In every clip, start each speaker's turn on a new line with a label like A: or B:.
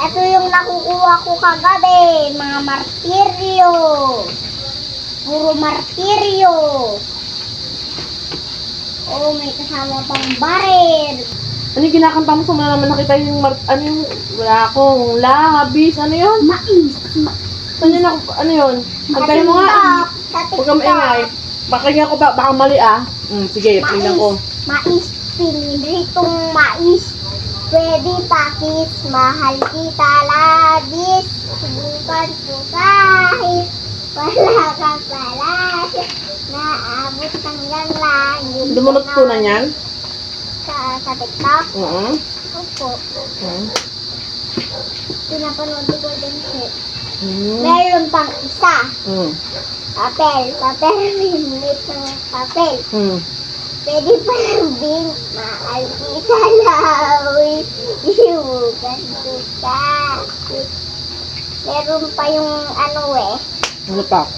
A: Ito yung nakukuha ko kagabi, mga martiryo. Puro martiryo. Oh, may kasama pang baril.
B: Ano yung kinakanta mo sa mga naman nakita yung ano yung wala akong labis, ano yun?
A: Mais.
B: Ano yun? Ano yun? Pagkain mo nga. Huwag kang maingay. Pakinggan ko ba? Baka mali ah. Sige, tingnan ko.
A: Mais. Pinitong mais. Pwede pakis. Mahal kita labis. Subukan ko kahit wala ka pala. Naabot hanggang langit.
B: Hindi mo natutunan yan?
A: Sa TikTok? Opo. Pinapanood ko din siya. Meron pang isa. Papel. Minit ng papel. Pwede pa lambing. Mahal kita lawi. Iugan ko kahit. Meron pa yung ano eh.
B: Ano pa?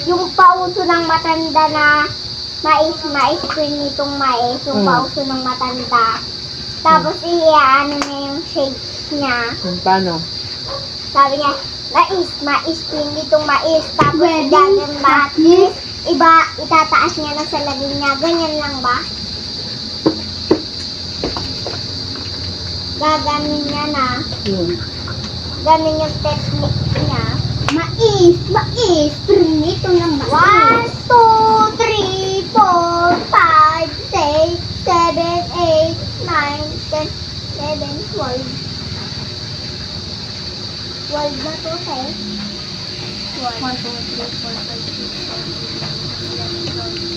A: Yung pauso ng matanda na mais, pinitong mais, yung pauso ng matanda. Tapos ano na yung shape niya.
B: Paano?
A: Sabi niya, mais, pinitong mais. Tapos ganyan ba? Iba, itataas niya na sa laging niya. Ganyan lang ba? Gaganin niya na. Ganun yung technique niya. Mais, pinito ng mais. 1, 2, 3, 4, 5, 6, 7, 8, 9, 10, 11, 12. 12 na to, eh. 1, 2, 3, 4, 5, 6, 7, 8, 9, 10, 11, 12.